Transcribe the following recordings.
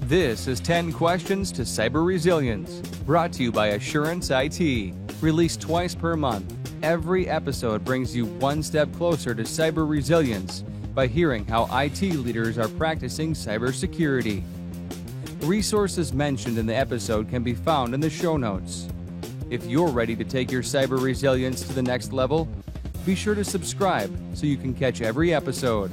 This is 10 Questions to Cyber Resilience, brought to you by Assurance IT. Released twice per month, every episode brings you one step closer to cyber resilience by hearing how IT leaders are practicing cybersecurity. Resources mentioned in the episode can be found in the show notes. If you're ready to take your cyber resilience to the next level, be sure to subscribe so you can catch every episode.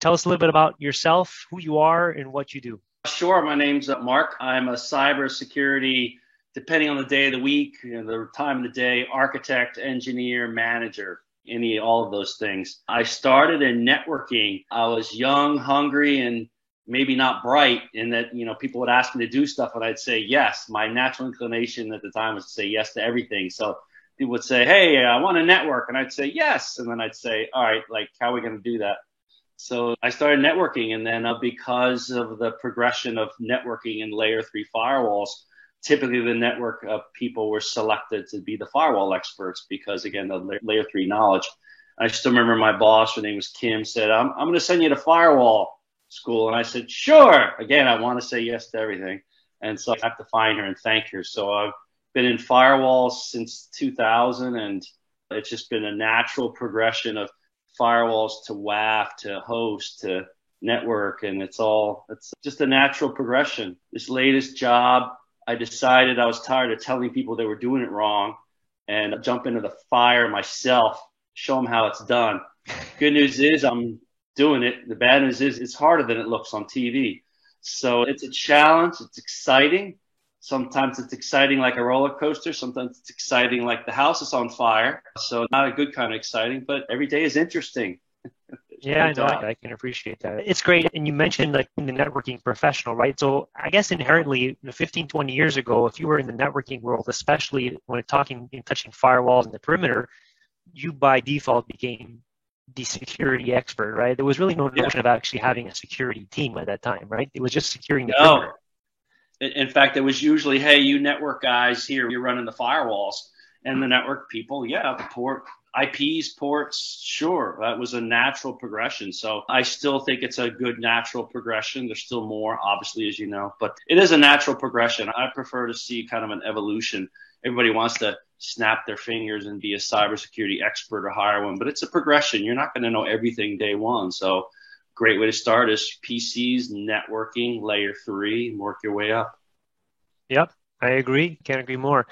Tell us a little bit about yourself, who you are, and what you do. Sure. My name's Mark. I'm a cybersecurity, depending on the day of the week, the time of the day, architect, engineer, manager, all of those things. I started in networking. I was young, hungry, and maybe not bright in that, people would ask me to do stuff and I'd say yes. My natural inclination at the time was to say yes to everything. So people would say, hey, I want to network. And I'd say yes. And then I'd say, all right, how are we going to do that? So I started networking, and then because of the progression of networking and layer 3 firewalls, typically the network people were selected to be the firewall experts because, again, the layer 3 knowledge. I still remember my boss, her name was Kim, said, I'm going to send you to firewall school. And I said, sure. Again, I want to say yes to everything. And so I have to find her and thank her. So I've been in firewalls since 2000, and it's just been a natural progression of firewalls to WAF to host to network, and it's just a natural progression. This latest job, I decided I was tired of telling people they were doing it wrong and jump into the fire myself, show them how it's done. Good news is I'm doing it. The bad news is it's harder than it looks on TV. So it's a challenge. It's exciting. Sometimes it's exciting like a roller coaster. Sometimes it's exciting like the house is on fire. So not a good kind of exciting, but every day is interesting. Yeah, I know. I can appreciate that. It's great. And you mentioned the networking professional, right? So I guess inherently 15, 20 years ago, if you were in the networking world, especially when touching firewalls and the perimeter, you by default became the security expert, right? There was really no notion of actually having a security team at that time, right? It was just securing the perimeter. In fact, it was usually, hey, you network guys here, you're running the firewalls. And the network people, the IPs, ports, sure. That was a natural progression. So I still think it's a good natural progression. There's still more, obviously, as you know. But it is a natural progression. I prefer to see kind of an evolution. Everybody wants to snap their fingers and be a cybersecurity expert or hire one. But it's a progression. You're not going to know everything day one. So great way to start is PCs, networking, layer 3, and work your way up. Yep, I agree. Can't agree more.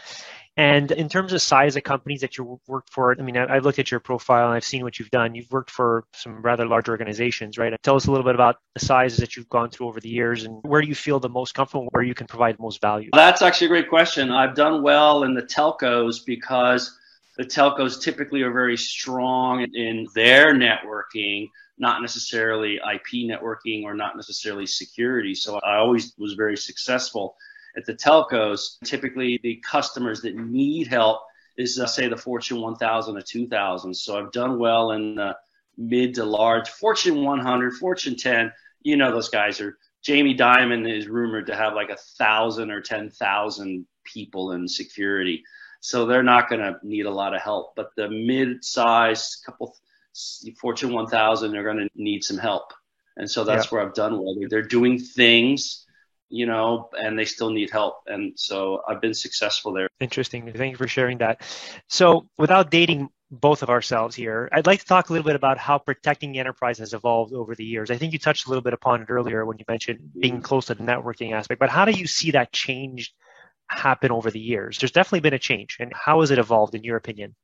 And in terms of size of companies that you worked for, I've looked at your profile and I've seen what you've done. You've worked for some rather large organizations, right? Tell us a little bit about the sizes that you've gone through over the years and where do you feel the most comfortable, where you can provide the most value? That's actually a great question. I've done well in the telcos because the telcos typically are very strong in their networking, not necessarily IP networking or not necessarily security. So I always was very successful at the telcos. Typically the customers that need help is say the Fortune 1000 or 2000. So I've done well in the mid to large Fortune 100, Fortune 10. Those guys are, Jamie Dimon is rumored to have 1,000 or 10,000 people in security. So they're not going to need a lot of help, but the mid-size couple Fortune 1000 are going to need some help. And so that's where I've done well. They're doing things, and they still need help. And so I've been successful there. Interesting. Thank you for sharing that. So without dating both of ourselves here, I'd like to talk a little bit about how protecting the enterprise has evolved over the years. I think you touched a little bit upon it earlier when you mentioned being close to the networking aspect, but how do you see that change happen over the years? There's definitely been a change. And how has it evolved in your opinion?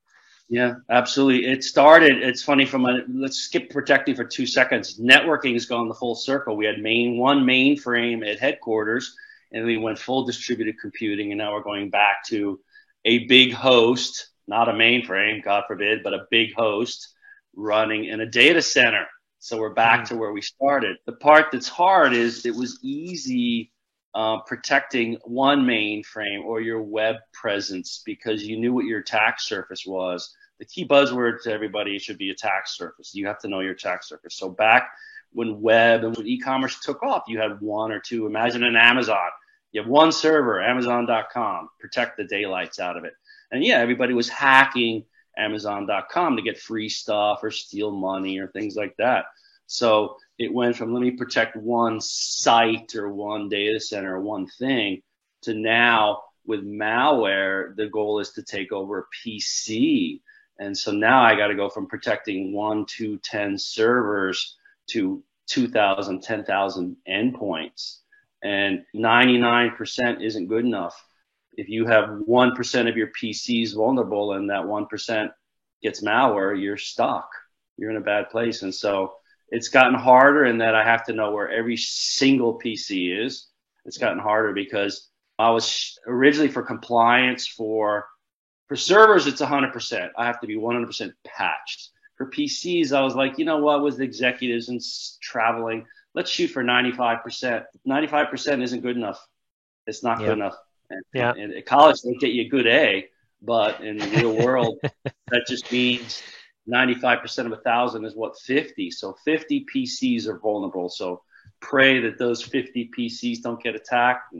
Yeah, absolutely. It started, it's funny, let's skip protecting for 2 seconds. Networking has gone the full circle. We had one mainframe at headquarters, and we went full distributed computing, and now we're going back to a big host, not a mainframe, God forbid, but a big host running in a data center. So we're back to where we started. The part that's hard is it was easy protecting one mainframe or your web presence because you knew what your attack surface was. The key buzzword to everybody should be attack surface. You have to know your attack surface. So back when web and when e-commerce took off, you had one or two. Imagine an Amazon. You have one server, Amazon.com. Protect the daylights out of it. And everybody was hacking Amazon.com to get free stuff or steal money or things like that. So it went from let me protect one site or one data center or one thing to now with malware, the goal is to take over a PC. And so now I got to go from protecting 1, 2, 10 servers to 2,000, 10,000 endpoints. And 99% isn't good enough. If you have 1% of your PCs vulnerable and that 1% gets malware, you're stuck. You're in a bad place. And so it's gotten harder in that I have to know where every single PC is. It's gotten harder because I was originally for compliance for servers, it's 100%. I have to be 100% patched. For PCs, I was like, you know what, with executives and traveling, let's shoot for 95%. 95% isn't good enough. It's not good enough. And at college, they'll get you a good A, but in the real world, that just means 95% of 1,000 is what, 50. So 50 PCs are vulnerable. So pray that those 50 PCs don't get attacked.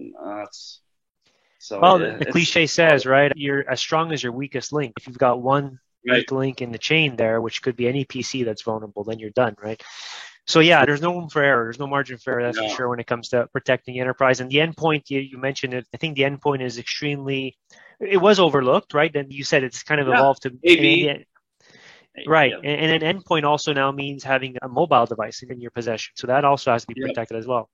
The cliche says, right, you're as strong as your weakest link. If you've got one weak link in the chain there, which could be any PC that's vulnerable, then you're done, right? So yeah, there's no room for error. There's no margin for error, that's for sure, when it comes to protecting enterprise. And the endpoint, you mentioned it. I think the endpoint is it was overlooked, right? And you said it's kind of evolved to AV. Right. And an endpoint also now means having a mobile device in your possession. So that also has to be protected as well.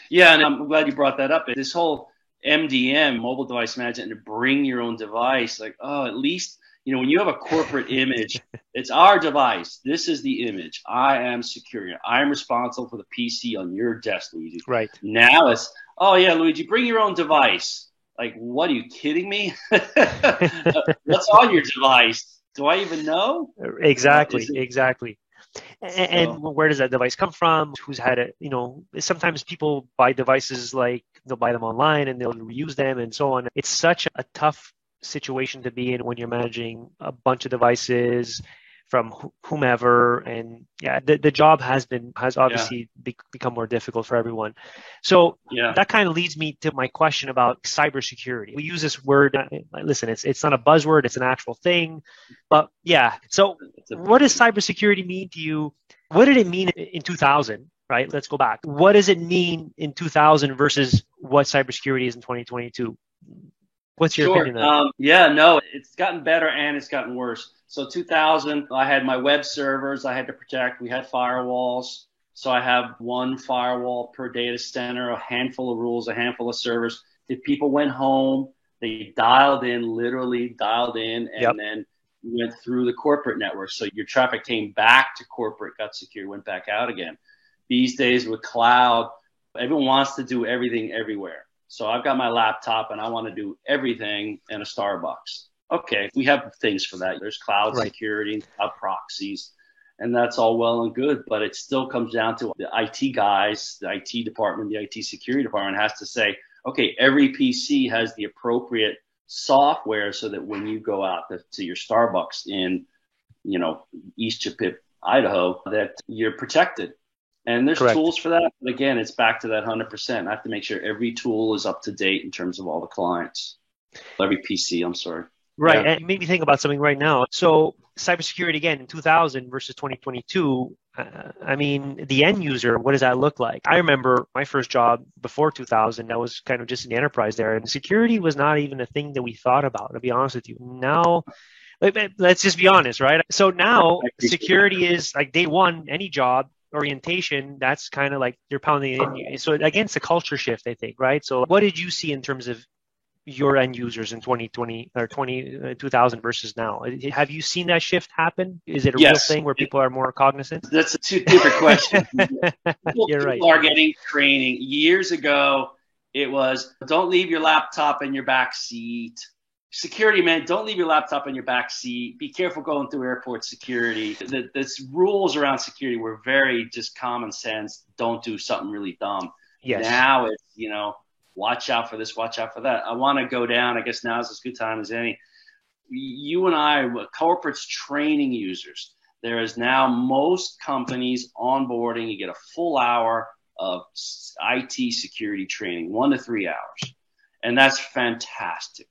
Yeah, and I'm glad you brought that up. This whole MDM, mobile device management, and to bring your own device, like, at least, when you have a corporate image, it's our device. This is the image. I am securing it. I am responsible for the PC on your desk, Luigi. Right. Now it's, Luigi, bring your own device. Like, what, are you kidding me? What's on your device? Do I even know? Exactly. And where does that device come from? Who's had it? Sometimes people buy devices, like they'll buy them online and they'll reuse them and so on. It's such a tough situation to be in when you're managing a bunch of devices from whomever. And the job has obviously become more difficult for everyone. So that kind of leads me to my question about cybersecurity. We use this word, listen, it's not a buzzword, it's an actual thing, but so what does cybersecurity mean to you? What did it mean in 2000, right? Let's go back. What does it mean in 2000 versus what cybersecurity is in 2022? What's your opinion on that? It's gotten better and it's gotten worse. So 2000, I had my web servers I had to protect. We had firewalls. So I have one firewall per data center, a handful of rules, a handful of servers. If people went home, they literally dialed in, and then went through the corporate network. So your traffic came back to corporate, got secured, went back out again. These days with cloud, everyone wants to do everything everywhere. So I've got my laptop and I want to do everything in a Starbucks. Okay, we have things for that. There's cloud security, cloud proxies, and that's all well and good, but it still comes down to the IT guys, the IT department, the IT security department has to say, okay, every PC has the appropriate software so that when you go out to your Starbucks in, East Chippewa, Idaho, that you're protected. And there's tools for that. But again, it's back to that 100%. I have to make sure every tool is up to date in terms of all the clients. Every PC, I'm sorry. Right. And it made me think about something right now. So cybersecurity, again, in 2000 versus 2022, the end user, what does that look like? I remember my first job before 2000, I was kind of just in the enterprise there. And security was not even a thing that we thought about, to be honest with you. Now, let's just be honest, right? So now security is like day one, any job. Orientation, that's kind of like you're pounding it in. So again, it's a culture shift, I think, right? So what did you see in terms of your end users in 2020 or 2000 versus now? Have you seen that shift happen? Is it a real thing where people are more cognizant? That's a two different question. You're right. People are getting training. Years ago, it was don't leave your laptop in your back seat. Security, man, don't leave your laptop in your back seat. Be careful going through airport security. The rules around security were very just common sense. Don't do something really dumb. Yes. Now it's, watch out for this, watch out for that. I want to go down. I guess now is as good time as any. You and I, corporates training users. There is now most companies onboarding. You get a full hour of IT security training, 1 to 3 hours. And that's fantastic.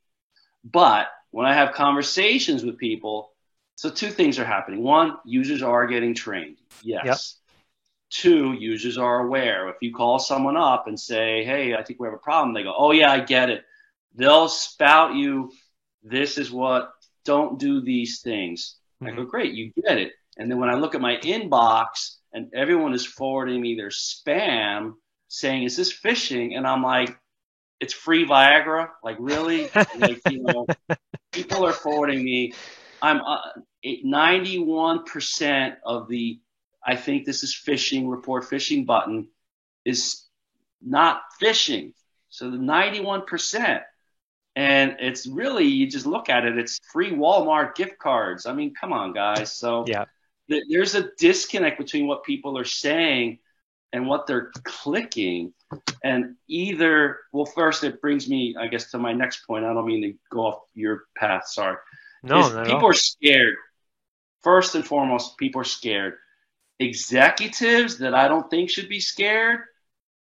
But when I have conversations with people, so two things are happening. One, users are getting trained. Yes. Two, users are aware. If you call someone up and say, hey, I think we have a problem, they go, oh, yeah, I get it. They'll spout you, this is what, don't do these things. I go, great, you get it. And then when I look at my inbox and everyone is forwarding me their spam saying, is this phishing? And I'm like, it's free Viagra? Like, really? Like, people are forwarding me. I'm 91% of the, I think this is phishing, report phishing button is not phishing. So the 91%. And it's really, you just look at it, it's free Walmart gift cards. I mean, come on, guys. So yeah, there's a disconnect between what people are saying and what they're clicking. And either, well, first it brings me, I guess, to my next point. I don't mean to go off your path. Sorry. No, people are scared. First and foremost, people are scared. Executives that I don't think should be scared,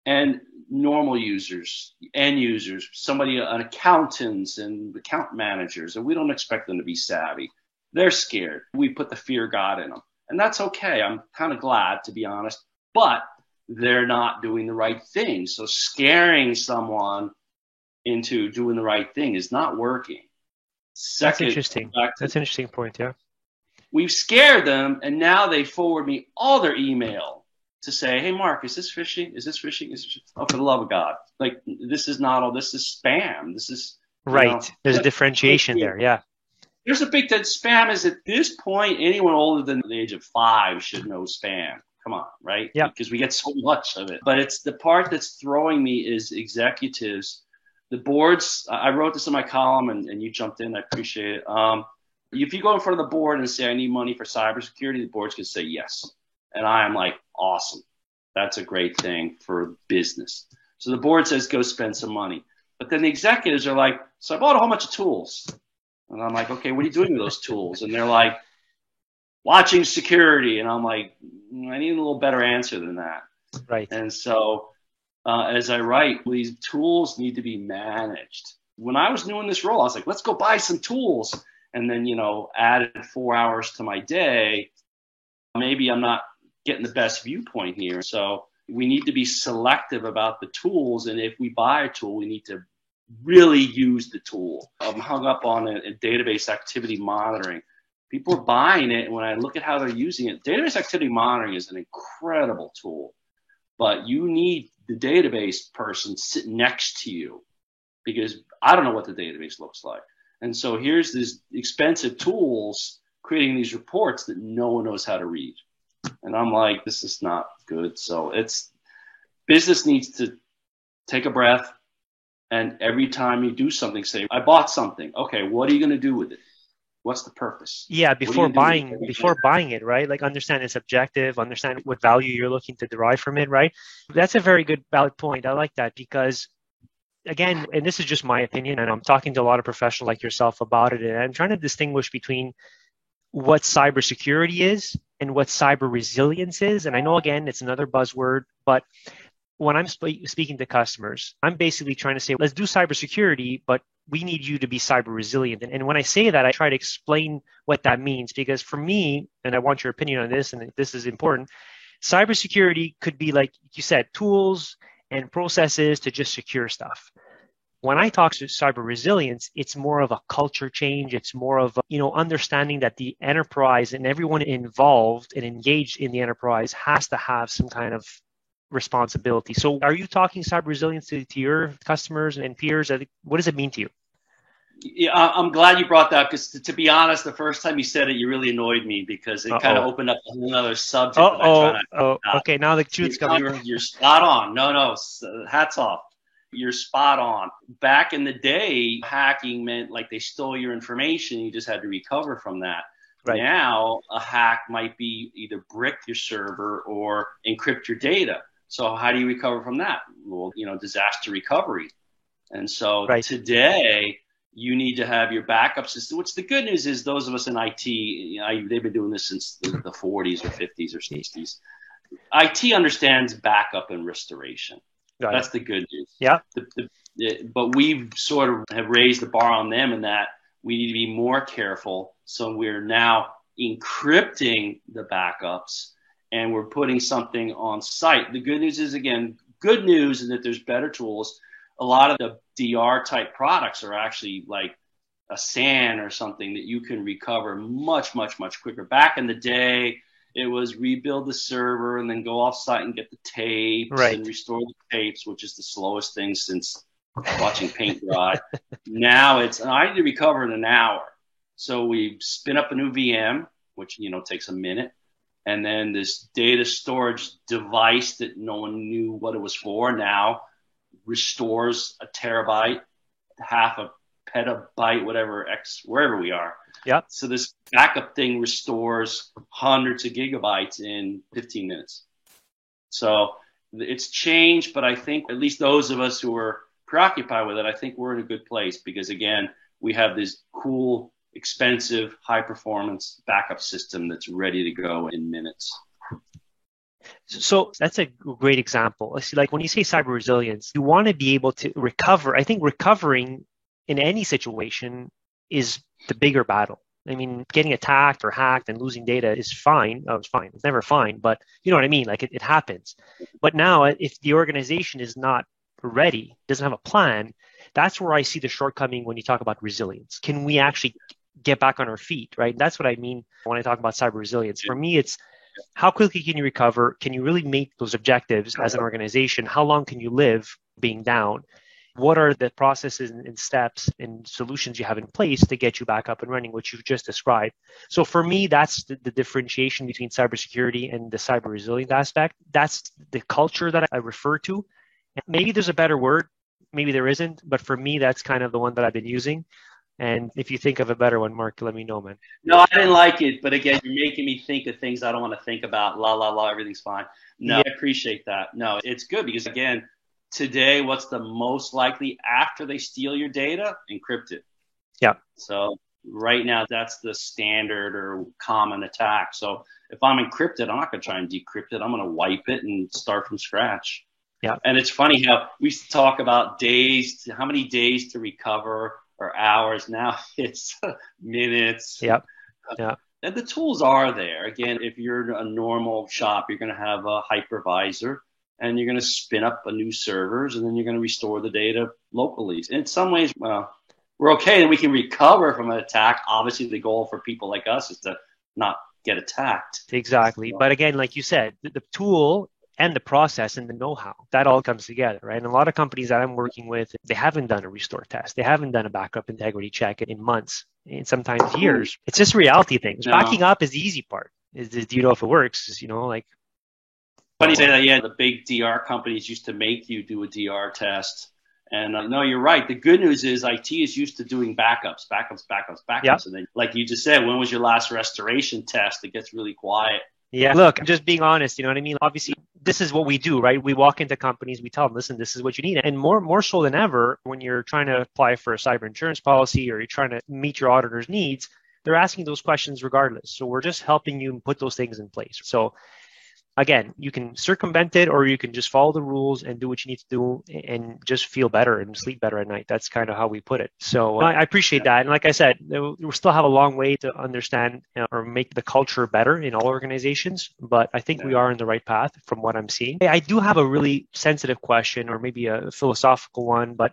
and normal users, end users, an accountants and account managers, and we don't expect them to be savvy. They're scared. We put the fear of God in them. And that's okay. I'm kind of glad, to be honest, but they're not doing the right thing. So scaring someone into doing the right thing is not working. Second, that's interesting. That's an interesting point, yeah. We've scared them, and now they forward me all their email to say, hey, Mark, is this phishing? Is this phishing? Oh, for the love of God. Like, this is not all, this is spam. This is, right. There's a differentiation there, yeah. There's a big, that spam is, at this point, anyone older than the age of 5 should know spam. Come on, right? Yeah. Because we get so much of it. But it's the part that's throwing me is executives. The boards, I wrote this in my column, and you jumped in. I appreciate it. If you go in front of the board and say, I need money for cybersecurity, the board's going to say yes. And I am like, awesome. That's a great thing for business. So the board says, go spend some money. But then the executives are like, so I bought a whole bunch of tools. And I'm like, okay, what are you doing with those tools? And they're like, watching security. And I'm like, I need a little better answer than that. Right. And so as I write, these tools need to be managed. When I was new in this role, I was like, let's go buy some tools. And then, added 4 hours to my day. Maybe I'm not getting the best viewpoint here. So we need to be selective about the tools. And if we buy a tool, we need to really use the tool. I'm hung up on a database activity monitoring. People are buying it. And when I look at how they're using it, database activity monitoring is an incredible tool. But you need the database person sitting next to you, because I don't know what the database looks like. And so here's these expensive tools creating these reports that no one knows how to read. And I'm like, this is not good. So business needs to take a breath. And every time you do something, say, I bought something. Okay, what are you going to do with it? What's the purpose? Yeah, before buying it, right? Like, understand its objective, understand what value you're looking to derive from it, right? That's a very good, valid point. I like that, because again, and this is just my opinion, and I'm talking to a lot of professionals like yourself about it, and I'm trying to distinguish between what cybersecurity is and what cyber resilience is. And I know, again, it's another buzzword, but when I'm speaking to customers, I'm basically trying to say, let's do cybersecurity, but we need you to be cyber resilient. And when I say that, I try to explain what that means, because for me, and I want your opinion on this, and this is important, cybersecurity could be, like you said, tools and processes to just secure stuff. When I talk to cyber resilience, it's more of a culture change. It's more of, understanding that the enterprise and everyone involved and engaged in the enterprise has to have some kind of responsibility. So are you talking cyber resilience to your customers and peers? What does it mean to you? Yeah, I'm glad you brought that, because to be honest, the first time you said it, you really annoyed me, because it kind of opened up another subject. Okay, now the truth's coming. You're spot on. No, hats off. You're spot on. Back in the day, hacking meant like they stole your information. You just had to recover from that. Right. Now, a hack might be either brick your server or encrypt your data. So how do you recover from that? Well, disaster recovery. And so today, you need to have your backup system, which the good news is those of us in IT, they've been doing this since the 40s or 50s or 60s. IT understands backup and restoration. That's the good news. Yeah. But we've sort of have raised the bar on them in that we need to be more careful. So we're now encrypting the backups and we're putting something on site. The good news is, again, good news is that there's better tools. A lot of the DR type products are actually like a SAN or something that you can recover much, much, much quicker. Back in the day, it was rebuild the server and then go off site and get the tapes and restore the tapes, which is the slowest thing since watching paint dry. Now I need to recover in an hour. So we spin up a new VM, which, takes a minute. And then this data storage device that no one knew what it was for now restores a terabyte, half a petabyte, wherever we are. Yep. So this backup thing restores hundreds of gigabytes in 15 minutes. So it's changed, but I think at least those of us who are preoccupied with it, I think we're in a good place because, again, we have this cool, expensive, high-performance backup system that's ready to go in minutes. So that's a great example. Like when you say cyber resilience, you want to be able to recover. I think recovering in any situation is the bigger battle. I mean, getting attacked or hacked and losing data is fine. Oh, it's fine. It's never fine, but you know what I mean? Like it happens. But now if the organization is not ready, doesn't have a plan, that's where I see the shortcoming when you talk about resilience. Can we actually get back on our feet, right? That's what I mean when I talk about cyber resilience. For me, it's how quickly can you recover? Can you really meet those objectives as an organization? How long can you live being down? What are the processes and steps and solutions you have in place to get you back up and running, which you've just described? So for me, that's the differentiation between cybersecurity and the cyber resilience aspect. That's the culture that I refer to. And maybe there's a better word, maybe there isn't, but for me, that's kind of the one that I've been using. And if you think of a better one, Mark, let me know, man. No, I didn't like it. But again, you're making me think of things I don't want to think about. La, la, la, everything's fine. No, yeah. I appreciate that. No, it's good because, again, today, what's the most likely after they steal your data? Encrypt it. Yeah. So right now, that's the standard or common attack. So if I'm encrypted, I'm not going to try and decrypt it. I'm going to wipe it and start from scratch. Yeah. And it's funny how we used to talk about days, how many days to recover or hours. Now it's minutes. Yep. Yeah. And the tools are there. Again, if you're a normal shop, you're going to have a hypervisor and you're going to spin up a new servers and then you're going to restore the data locally. In some ways, well, we're okay and we can recover from an attack. Obviously, the goal for people like us is to not get attacked. Exactly. But again, like you said, the tool and the process and the know-how, that all comes together, right? And a lot of companies that I'm working with, they haven't done a restore test. They haven't done a backup integrity check in months and sometimes years. It's just reality things. No. Backing up is the easy part. Do you know if it works? Funny you say that. Yeah, the big DR companies used to make you do a DR test. And no, you're right. The good news is IT is used to doing backups. Yep. And then, like you just said, when was your last restoration test? It gets really quiet. Yeah, look, I'm just being honest, you know what I mean? Obviously, this is what we do, right? We walk into companies, we tell them, listen, this is what you need. And more so than ever, when you're trying to apply for a cyber insurance policy or you're trying to meet your auditor's needs, they're asking those questions regardless. So we're just helping you put those things in place. So again, you can circumvent it or you can just follow the rules and do what you need to do and just feel better and sleep better at night. That's kind of how we put it. So I appreciate that. And like I said, we still have a long way to understand or make the culture better in all organizations, but I think we are in the right path from what I'm seeing. I do have a really sensitive question or maybe a philosophical one, but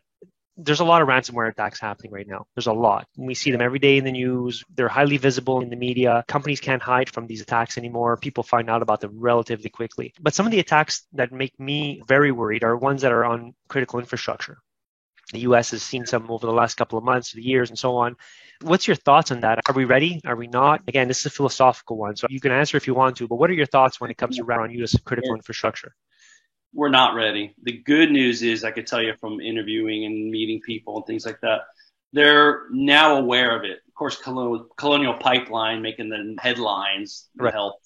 there's a lot of ransomware attacks happening right now. There's a lot. We see them every day in the news. They're highly visible in the media. Companies can't hide from these attacks anymore. People find out about them relatively quickly. But some of the attacks that make me very worried are ones that are on critical infrastructure. The U.S. has seen some over the last couple of months, years, and so on. What's your thoughts on that? Are we ready? Are we not? Again, this is a philosophical one, so you can answer if you want to, but what are your thoughts when it comes around U.S. critical infrastructure? We're not ready. The good news is I could tell you from interviewing and meeting people and things like that, they're now aware of it. Of course, Colonial Pipeline making the headlines right. help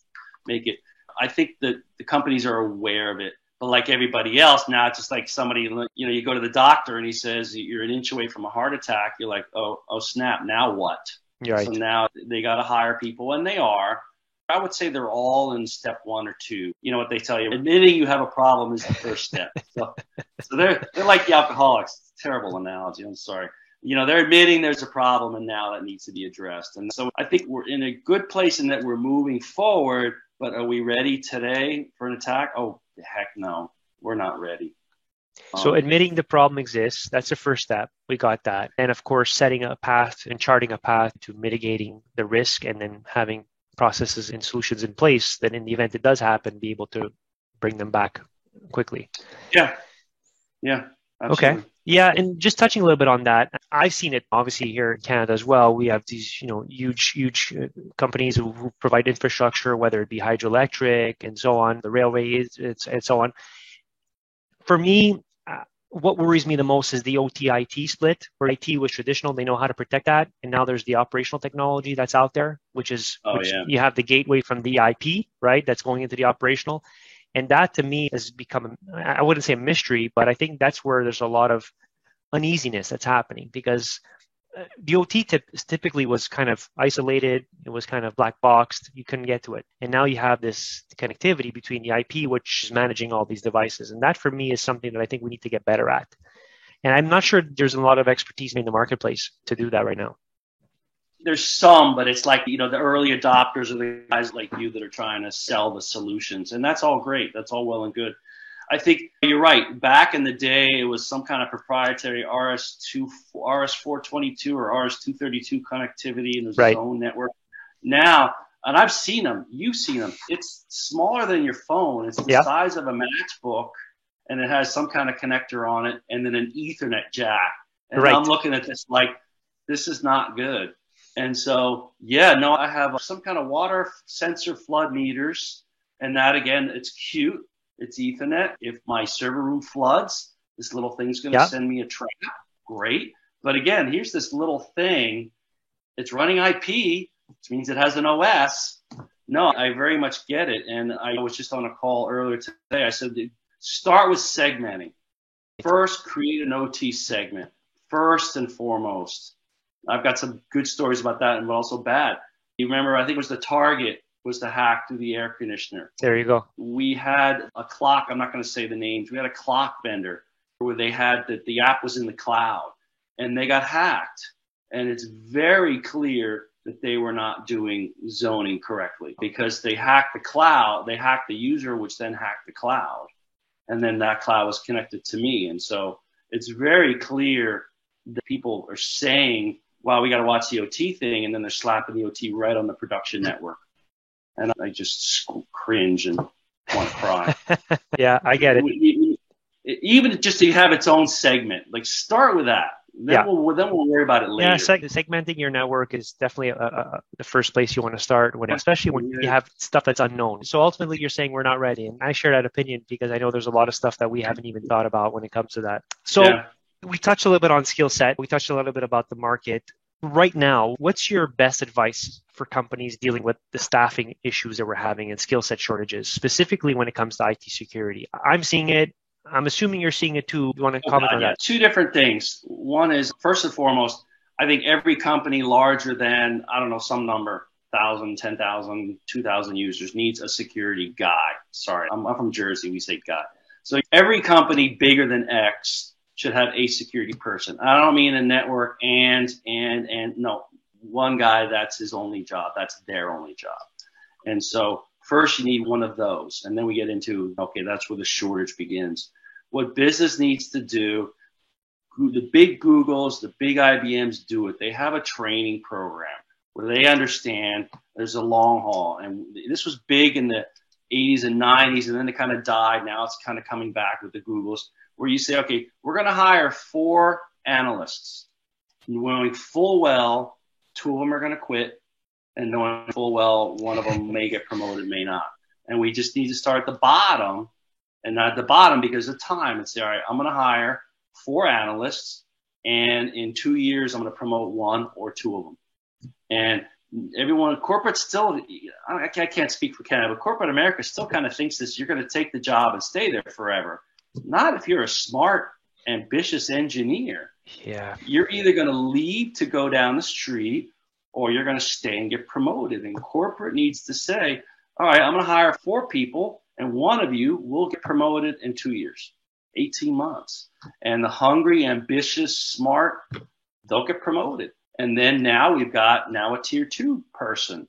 make it. I think that the companies are aware of it. But like everybody else, now it's just like somebody, you go to the doctor and he says you're an inch away from a heart attack. You're like, oh snap, now what? Right. So now they got to hire people, and they are. I would say they're all in step 1 or 2. You know what they tell you? Admitting you have a problem is the first step. So they're like the alcoholics. It's a terrible analogy. I'm sorry. They're admitting there's a problem and now that needs to be addressed. And so I think we're in a good place in that we're moving forward, But are we ready today for an attack? Oh, heck no, we're not ready. So admitting the problem exists, that's the first step. We got that. And of course, setting a path and charting a path to mitigating the risk, and then having processes and solutions in place that in the event it does happen, be able to bring them back quickly. Yeah, absolutely. Okay. Yeah, and just touching a little bit on that, I've seen it obviously here in Canada as well. We have these, huge companies who provide infrastructure, whether it be hydroelectric and so on, the railways, and so on. For me, what worries me the most is the OT-IT split, where IT was traditional, they know how to protect that, and now there's the operational technology that's out there, which you have the gateway from the IP, right, that's going into the operational. And that to me has become, I wouldn't say a mystery, but I think that's where there's a lot of uneasiness that's happening, because the OT typically was kind of isolated. It was kind of black boxed. You couldn't get to it. And now you have this connectivity between the IP, which is managing all these devices. And that for me is something that I think we need to get better at. And I'm not sure there's a lot of expertise in the marketplace to do that right now. There's some, but it's like, the early adopters are the guys like you that are trying to sell the solutions. And that's all great. That's all well and good. I think you're right. Back in the day, it was some kind of proprietary RS422 or RS232 connectivity, and there's its own network. Now, and I've seen them. You've seen them. It's smaller than your phone. It's the size of a matchbook, and it has some kind of connector on it, and then an Ethernet jack. And I'm looking at this like, this is not good. And so, I have some kind of water sensor flood meters, and that, again, it's cute. It's Ethernet. If my server room floods, this little thing's going to send me a trap. Great. But again, here's this little thing. It's running IP, which means it has an OS. No, I very much get it. And I was just on a call earlier today. I said, start with segmenting. First, create an OT segment. First and foremost. I've got some good stories about that, but also bad. You remember, I think it was the Target was the hack through the air conditioner. There you go. We had a clock. I'm not going to say the names. We had a clock vendor where they had that the app was in the cloud, and they got hacked. And it's very clear that they were not doing zoning correctly, because they hacked the cloud. They hacked the user, which then hacked the cloud. And then that cloud was connected to me. And so it's very clear that people are saying, wow, we got to watch the OT thing. And then they're slapping the OT right on the production network. And I just cringe and want to cry. Yeah, I get it. Even just to have its own segment, like start with that. Then we'll worry about it later. Yeah, segmenting your network is definitely the first place you want to start, especially when you have stuff that's unknown. So ultimately, you're saying we're not ready, and I share that opinion because I know there's a lot of stuff that we haven't even thought about when it comes to that. So we touched a little bit on skill set. We touched a little bit about the market. Right now, what's your best advice for companies dealing with the staffing issues that we're having and skill set shortages, specifically when it comes to IT security? I'm seeing it. I'm assuming you're seeing it too. You want to comment on that? Two different things. One is, first and foremost, I think every company larger than, some number, 1,000, 10,000, 2,000 users needs a security guy. Sorry, I'm from Jersey. We say guy. So every company bigger than X should have a security person. I don't mean a network and no, one guy, that's his only job. That's their only job. And so first you need one of those. And then we get into, okay, that's where the shortage begins. What business needs to do, the big Googles, the big IBMs do it. They have a training program where they understand there's a long haul. And this was big in the 80s and 90s, and then it kind of died. Now it's kind of coming back with the Googles, where you say, okay, we're going to hire 4 analysts, knowing full well 2 of them are going to quit, and knowing full well one of them may get promoted, may not. And we just need to start at the bottom, and not at the bottom because of time, and say, all right, I'm going to hire 4 analysts, and in 2 years, I'm going to promote 1 or 2 of them. And everyone, corporate still, I can't speak for Canada, but corporate America still kind of thinks this, you're going to take the job and stay there forever. Not if you're a smart, ambitious engineer. Yeah. You're either going to leave to go down the street, or you're going to stay and get promoted. And corporate needs to say, all right, I'm going to hire 4 people, and 1 of you will get promoted in 2 years, 18 months. And the hungry, ambitious, smart, they'll get promoted. And then now we've got a tier 2 person.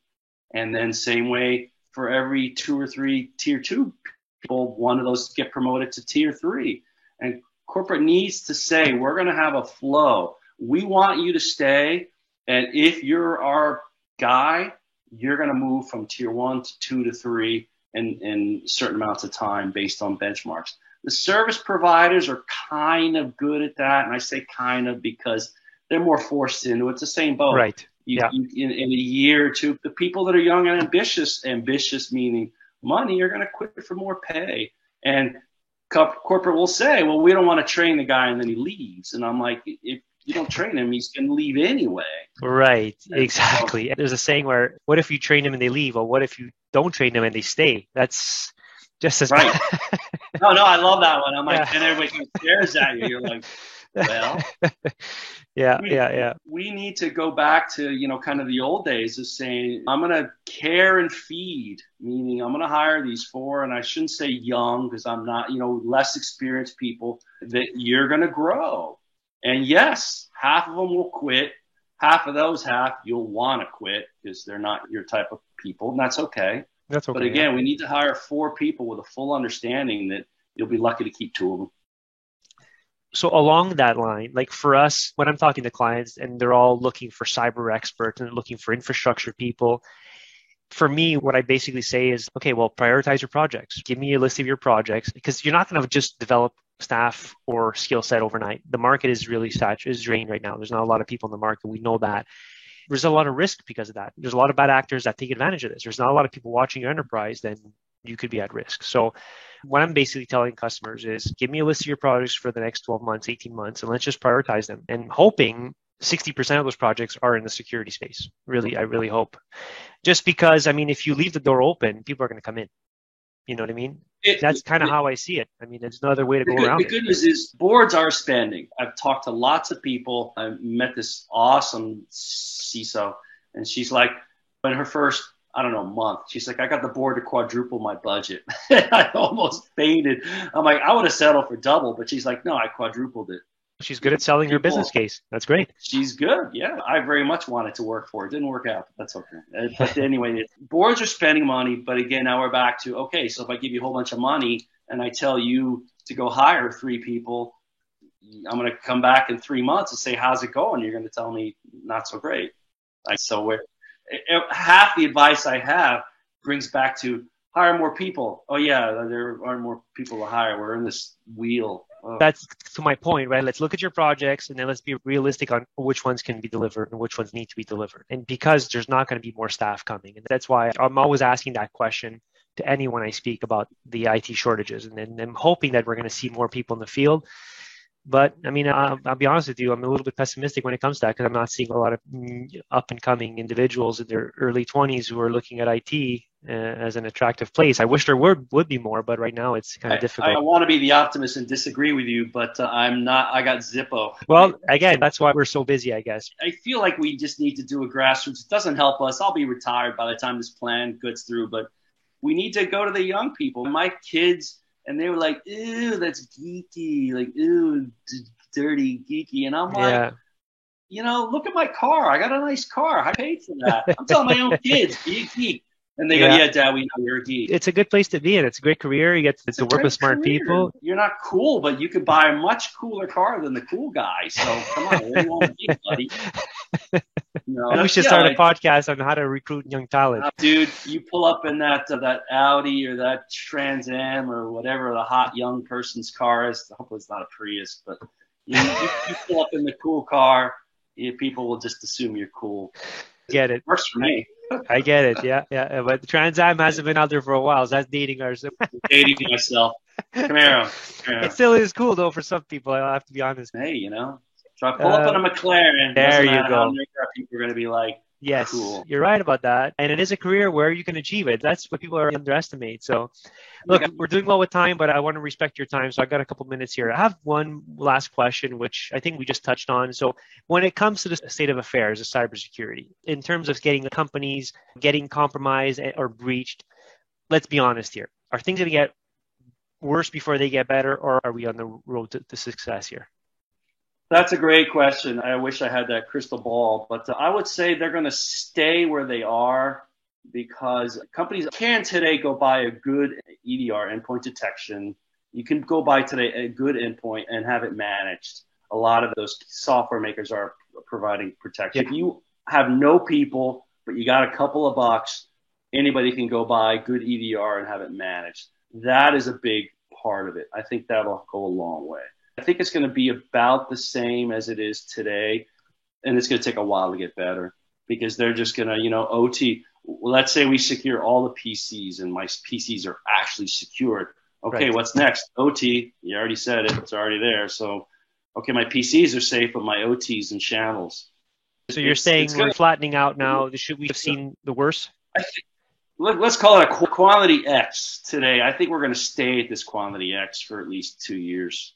And then same way for every 2 or 3 tier 2 people, one of those get promoted to tier 3. And corporate needs to say, we're going to have a flow. We want you to stay. And if you're our guy, you're going to move from tier 1 to 2 to 3 in certain amounts of time based on benchmarks. The service providers are kind of good at that. And I say kind of because they're more forced into it. It's the same boat. Right. In a year or two, the people that are young and ambitious meaning money, are going to quit for more pay. And corporate will say, well, we don't want to train the guy, and then he leaves. And I'm like, if you don't train him, he's going to leave anyway. Right, exactly. So, there's a saying where, what if you train them and they leave? Or what if you don't train them and they stay? That's just as right. No, I love that one. I'm like, and everybody kind of stares at you. You're like, well, we need to go back to, kind of the old days of saying, I'm going to care and feed, meaning I'm going to hire these 4, and I shouldn't say young because I'm not, less experienced people that you're going to grow. And yes, half of them will quit. Half of those you'll want to quit because they're not your type of people, and that's okay. That's okay. But again, we need to hire 4 people with a full understanding that you'll be lucky to keep 2 of them. So along that line, like for us, when I'm talking to clients and they're all looking for cyber experts and looking for infrastructure people, for me, what I basically say is, okay, well, prioritize your projects. Give me a list of your projects, because you're not going to just develop staff or skill set overnight. The market is really drained right now. There's not a lot of people in the market. We know that. There's a lot of risk because of that. There's a lot of bad actors that take advantage of this. There's not a lot of people watching your enterprise, then you could be at risk. So what I'm basically telling customers is, give me a list of your projects for the next 12 months, 18 months, and let's just prioritize them. And hoping 60% of those projects are in the security space. Really, I really hope. Just because, if you leave the door open, people are going to come in. You know what I mean? That's kind of how I see it. There's no other way to go around it. The good news is boards are spending. I've talked to lots of people. I met this awesome CISO, and she's like, in her first, month, she's like, I got the board to quadruple my budget. I almost fainted. I'm like, I would have settled for double, but she's like, no, I quadrupled it. She's good at selling her business case. That's great. She's good. Yeah. I very much wanted to work for her. It didn't work out, but that's okay. But anyway, boards are spending money. But again, now we're back to, okay, so if I give you a whole bunch of money and I tell you to go hire 3 people, I'm going to come back in 3 months and say, how's it going? You're going to tell me not so great. Half the advice I have brings back to hire more people. Oh yeah, there are more people to hire. We're in this wheel. That's to my point, right? Let's look at your projects and then let's be realistic on which ones can be delivered and which ones need to be delivered. And because there's not going to be more staff coming. And that's why I'm always asking that question to anyone I speak about the IT shortages. And I'm hoping that we're going to see more people in the field. But I'll be honest with you, I'm a little bit pessimistic when it comes to that, because I'm not seeing a lot of up and coming individuals in their early 20s who are looking at IT as an attractive place. I wish there would be more, but right now it's kind of difficult. I want to be the optimist and disagree with you, but I'm not. I got Zippo. Well, again, that's why we're so busy, I guess. I feel like we just need to do a grassroots. It doesn't help us. I'll be retired by the time this plan gets through, but we need to go to the young people. My kids. And they were like, ew, that's geeky, like, ew, dirty, geeky. And I'm like, look at my car. I got a nice car. I paid for that. I'm telling my own kids, be a geek. And they go, yeah, Dad, we know you're a geek. It's a good place to be in. It's a great career. You get to work with smart people. You're not cool, but you could buy a much cooler car than the cool guy. So come on, where do you want to be, buddy? We should start a podcast on how to recruit young talent. Dude, you pull up in that Audi or that Trans Am or whatever the hot young person's car is. Hopefully it's not a Prius, but you pull up in the cool car, people will just assume you're cool. Get it. Works for me. I get it. Yeah. But Trans Am hasn't been out there for a while, so that's dating ourselves. Dating myself. Camaro. It still is cool, though, for some people. I have to be honest. Hey, so I pull up on a McLaren. There you go. People are going to be like, yes, cool. You're right about that. And it is a career where you can achieve it. That's what people are underestimate. So, look, we're doing well with time, but I want to respect your time. So I got a couple minutes here. I have one last question, which I think we just touched on. So when it comes to the state of affairs of cybersecurity, in terms of getting the companies getting compromised or breached, let's be honest here. Are things going to get worse before they get better, or are we on the road to success here? That's a great question. I wish I had that crystal ball, but I would say they're going to stay where they are. because companies can today go buy a good EDR, endpoint detection. You can go buy today a good endpoint and have it managed. A lot of those software makers are providing protection. If you have no people, but you got a couple of bucks, anybody can go buy good EDR and have it managed. That is a big part of it. I think that'll go a long way. I think it's going to be about the same as it is today, and it's going to take a while to get better because they're just going to, OT. Let's say we secure all the PCs and my PCs are actually secured. Okay, right. What's next? OT. You already said it. It's already there. So, okay, my PCs are safe, but my OTs and channels. So you're saying we're flattening out now. Should we have seen the worst? I think, let's call it a quality X today. I think we're going to stay at this quality X for at least 2 years.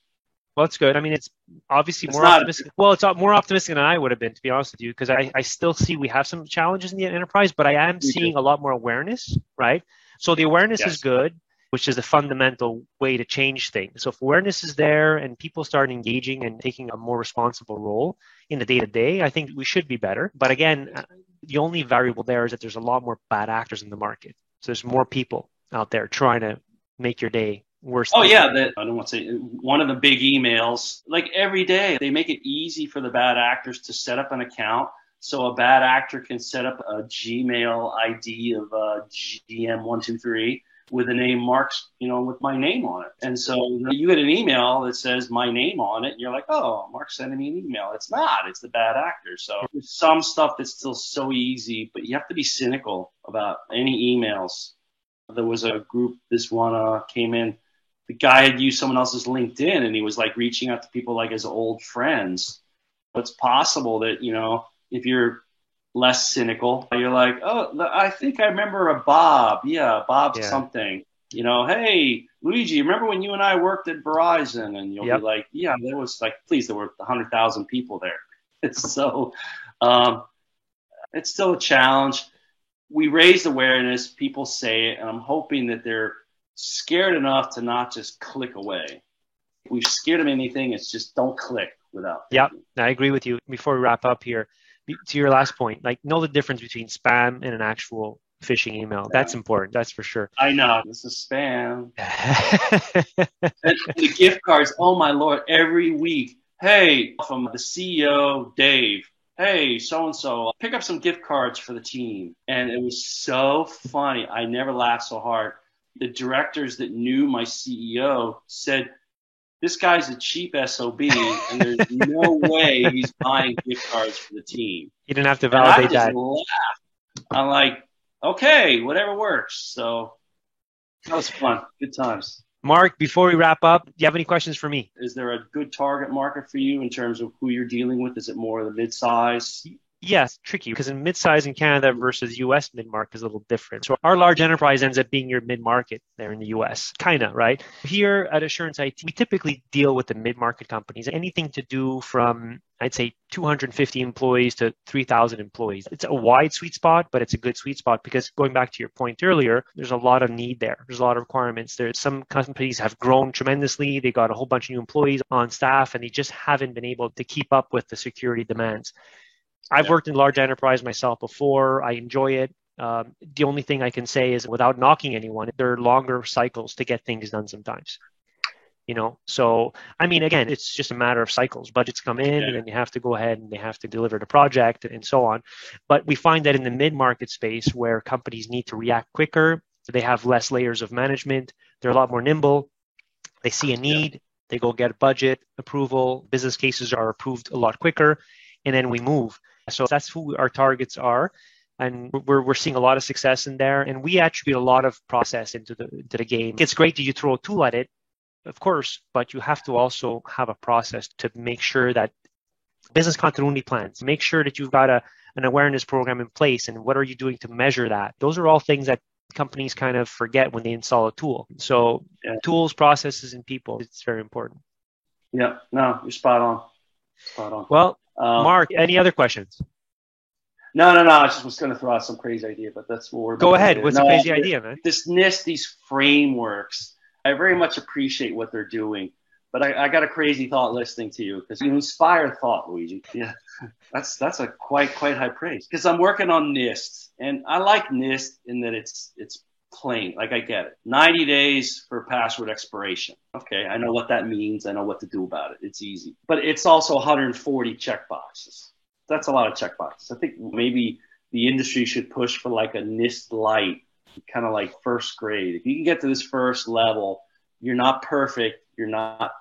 Well, that's good. I mean, it's obviously more optimistic. Well, it's more optimistic than I would have been, to be honest with you, because I still see we have some challenges in the enterprise, but I am seeing a lot more awareness, right? So the awareness is good, which is the fundamental way to change things. So if awareness is there and people start engaging and taking a more responsible role in the day-to-day, I think we should be better. But again, the only variable there is that there's a lot more bad actors in the market. So there's more people out there trying to make your day worse. Oh, yeah. I don't want to say one of the big emails, like every day, they make it easy for the bad actors to set up an account. So a bad actor can set up a Gmail ID of GM123 with the name Mark's, with my name on it. And so you get an email that says my name on it, and you're like, oh, Mark's sending me an email. It's not. It's the bad actor. So there's some stuff that's still so easy, but you have to be cynical about any emails. There was a group, this one came in. The guy had used someone else's LinkedIn, and he was like reaching out to people like his old friends. It's possible that, if you're less cynical, you're like, oh, I think I remember a Bob. Yeah, Bob something. Hey, Luigi, remember when you and I worked at Verizon? And you'll be like, yeah, there was there were 100,000 people there. So it's still a challenge. We raised awareness. People say it, and I'm hoping that they're scared enough to not just click away. If we've scared them anything, it's just don't click without thinking. I agree with you. Before we wrap up here, to your last point, know the difference between spam and an actual phishing email. That's important. That's for sure. I know. This is spam. And the gift cards, oh my Lord, every week. Hey, from the CEO, Dave. Hey, so-and-so, pick up some gift cards for the team. And it was so funny. I never laughed so hard. The directors that knew my CEO said, this guy's a cheap SOB, and there's no way he's buying gift cards for the team. You didn't have to validate that. Laughed. I'm like, okay, whatever works. So that was fun. Good times. Mark, before we wrap up, do you have any questions for me? Is there a good target market for you in terms of who you're dealing with? Is it more the mid-size? Yes, tricky because in mid-size in Canada versus U.S. mid-market is a little different. So our large enterprise ends up being your mid-market there in the U.S., kind of, right? Here at Assurance IT, we typically deal with the mid-market companies, anything to do from, I'd say, 250 employees to 3,000 employees. It's a wide sweet spot, but it's a good sweet spot because going back to your point earlier, there's a lot of need there. There's a lot of requirements. There's some companies have grown tremendously. They got a whole bunch of new employees on staff, and they just haven't been able to keep up with the security demands. I've worked in large enterprise myself before. I enjoy it. The only thing I can say is without knocking anyone, there are longer cycles to get things done sometimes. So, I mean, again, it's just a matter of cycles. Budgets come in and then you have to go ahead and they have to deliver the project and so on. But we find that in the mid-market space where companies need to react quicker, they have less layers of management, they're a lot more nimble, they see a need, they go get a budget approval, business cases are approved a lot quicker, and then we move. So that's who our targets are. And we're seeing a lot of success in there. And we attribute a lot of process into the game. It's great that you throw a tool at it, of course, but you have to also have a process to make sure that business continuity plans, make sure that you've got an awareness program in place. And what are you doing to measure that? Those are all things that companies kind of forget when they install a tool. So tools, processes, and people, it's very important. Yeah, no, you're spot on. Spot on. Well, Mark, any other questions? No. I just was going to throw out some crazy idea, but that's what we're Go ahead. What's the crazy idea, man? This NIST, these frameworks, I very much appreciate what they're doing, But I got a crazy thought listening to you because you inspire thought, Luigi. Yeah, that's a quite high praise because I'm working on NIST and I like NIST in that it's plain. Like I get it. 90 days for password expiration. Okay, I know what that means. I know what to do about it. It's easy. But it's also 140 checkboxes. That's a lot of checkboxes. I think maybe the industry should push for like a NIST light, kind of like first grade. If you can get to this first level, you're not perfect. You're not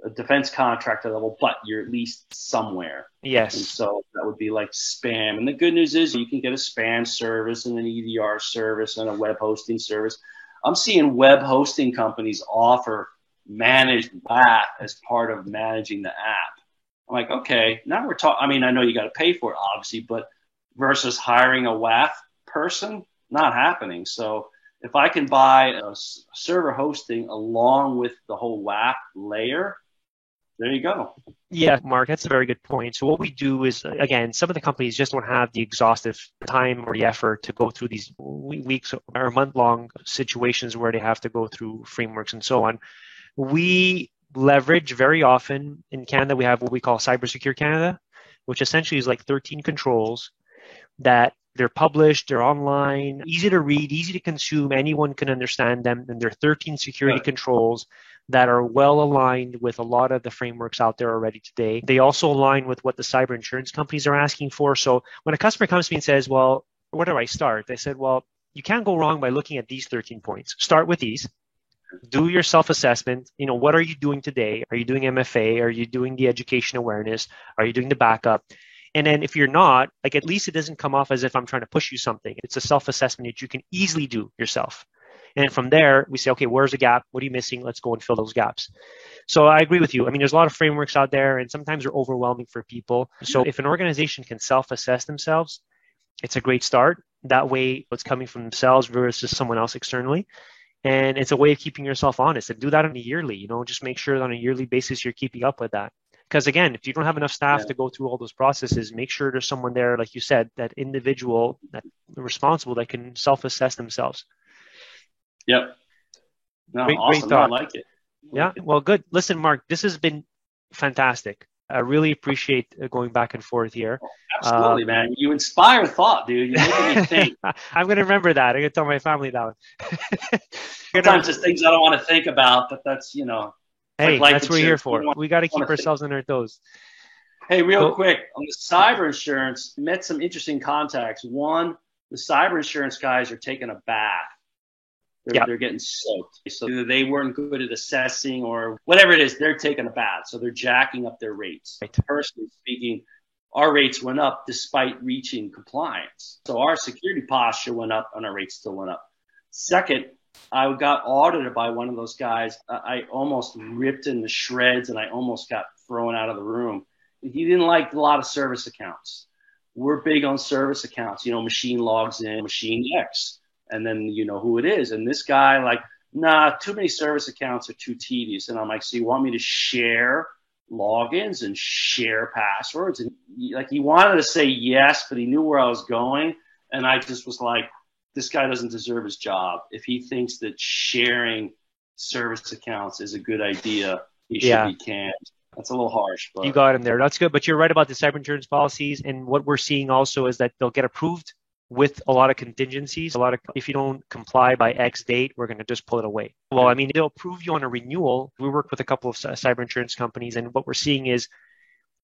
a defense contractor level, but you're at least somewhere. Yes. And so that would be like spam. And the good news is you can get a spam service and an EDR service and a web hosting service. I'm seeing web hosting companies offer managed WAF as part of managing the app. I'm like, okay, now we're talking. I mean, I know you got to pay for it, obviously, but versus hiring a WAF person, not happening. So if I can buy a server hosting along with the whole WAF layer, there you go. Yeah, Mark, that's a very good point. So what we do is, again, some of the companies just don't have the exhaustive time or the effort to go through these weeks or month-long situations where they have to go through frameworks and so on. We leverage very often in Canada, we have what we call Cybersecure Canada, which essentially is like 13 controls that they're published, they're online, easy to read, easy to consume, anyone can understand them, and they're 13 security controls that are well aligned with a lot of the frameworks out there already today. They also align with what the cyber insurance companies are asking for. So when a customer comes to me and says, well, where do I start? I said, well, you can't go wrong by looking at these 13 points. Start with these. Do your self-assessment. You know, what are you doing today? Are you doing MFA? Are you doing the education awareness? Are you doing the backup? And then if you're not, like at least it doesn't come off as if I'm trying to push you something. It's a self-assessment that you can easily do yourself. And from there, we say, okay, where's the gap? What are you missing? Let's go and fill those gaps. So I agree with you. I mean, there's a lot of frameworks out there and sometimes they're overwhelming for people. So if an organization can self-assess themselves, it's a great start. That way it's coming from themselves versus someone else externally. And it's a way of keeping yourself honest and do that on a yearly, just make sure that on a yearly basis, you're keeping up with that. Because again, if you don't have enough staff to go through all those processes, make sure there's someone there, like you said, that individual, that responsible, that can self-assess themselves. Yep. No, great awesome. thought. I like it. Yeah. Well, good. Listen, Mark, this has been fantastic. I really appreciate going back and forth here. Absolutely, man. You inspire thought, dude. You're making me think. I'm going to remember that. I'm going to tell my family that. Sometimes there's things I don't want to think about, but that's, hey, that's what we're here for. We got to keep ourselves on our toes. Hey, real quick, on the cyber insurance, met some interesting contacts. One, the cyber insurance guys are taking a bath. They're getting soaked. So either they weren't good at assessing or whatever it is, they're taking a bath. So they're jacking up their rates. Right. Personally speaking, our rates went up despite reaching compliance. So our security posture went up and our rates still went up. Second, I got audited by one of those guys. I almost ripped in the shreds and I almost got thrown out of the room. He didn't like a lot of service accounts. We're big on service accounts. Machine logs in, machine X. And then you know who it is. And this guy, like, nah, too many service accounts are too tedious. And I'm like, so you want me to share logins and share passwords? And he wanted to say yes, but he knew where I was going. And I just was like, this guy doesn't deserve his job. If he thinks that sharing service accounts is a good idea, he should be canned. That's a little harsh. But. You got him there. That's good. But you're right about the cyber insurance policies. And what we're seeing also is that they'll get approved with a lot of contingencies. If you don't comply by X date, we're going to just pull it away. Well, I mean, they'll approve you on a renewal. We work with a couple of cyber insurance companies, and what we're seeing is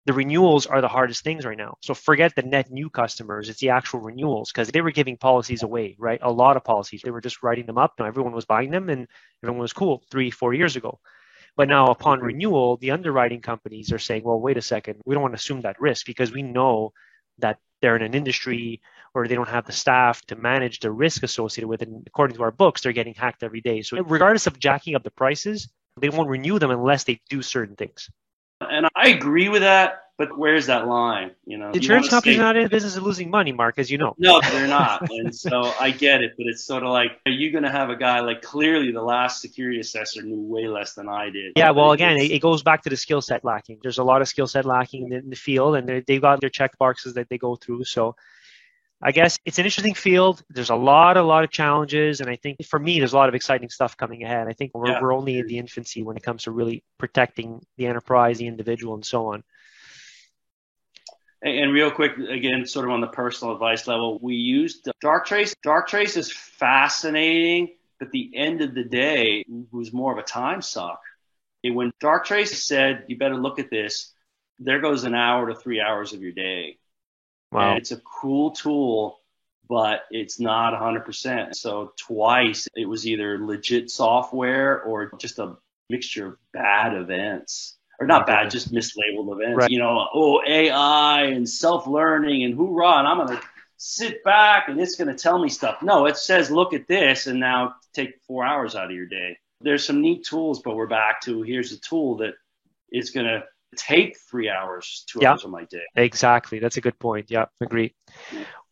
the renewals are the hardest things right now. So forget the net new customers. It's the actual renewals because they were giving policies away, right? A lot of policies. They were just writing them up. And everyone was buying them and everyone was cool 3-4 years ago. But now upon renewal, the underwriting companies are saying, well, wait a second. We don't want to assume that risk because we know that they're in an industry or they don't have the staff to manage the risk associated with it. And according to our books, they're getting hacked every day. So regardless of jacking up the prices, they won't renew them unless they do certain things. And I agree with that, but where's that line? Insurance companies are not in the business of losing money, Mark, as you know. No, they're not. And so I get it, but it's sort of like, are you going to have a guy like clearly the last security assessor knew way less than I did? Yeah, well, again, it goes back to the skill set lacking. There's a lot of skill set lacking in the field, and they've got their check boxes that they go through. So I guess it's an interesting field. There's a lot of challenges. And I think for me, there's a lot of exciting stuff coming ahead. I think we're only in the infancy when it comes to really protecting the enterprise, the individual, and so on. And real quick, again, sort of on the personal advice level, we used Darktrace. Darktrace is fascinating, but at the end of the day, it was more of a time suck. When Darktrace said, you better look at this, there goes an hour to 3 hours of your day. Wow. And it's a cool tool, but it's not 100%. So twice it was either legit software or just a mixture of bad events. Or not bad, just mislabeled events. Right. You know, AI and self-learning and hoorah, and I'm going to sit back and it's going to tell me stuff. No, it says, look at this, and now take 4 hours out of your day. There's some neat tools, but we're back to here's a tool that is going to take 3 hours, 2 hours of my day. Exactly. That's a good point. Yeah, agree.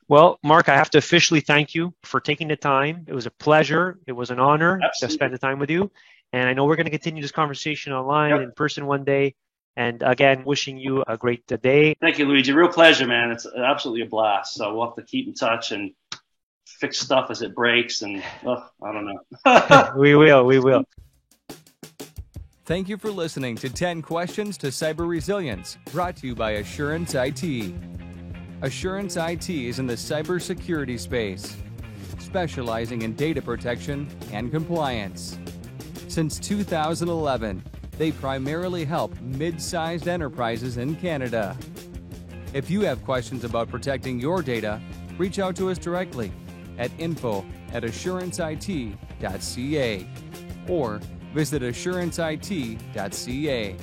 Well, Mark, I have to officially thank you for taking the time. It was a pleasure. It was an honor to spend the time with you. And I know we're going to continue this conversation online, in person one day. And again, wishing you a great day. Thank you, Luigi. Real pleasure, man. It's absolutely a blast. So we'll have to keep in touch and fix stuff as it breaks. And I don't know. We will. Thank you for listening to 10 Questions to Cyber Resilience, brought to you by Assurance IT. Assurance IT is in the cybersecurity space, specializing in data protection and compliance. Since 2011, they primarily help mid-sized enterprises in Canada. If you have questions about protecting your data, reach out to us directly at info@assuranceit.ca or visit assuranceit.ca.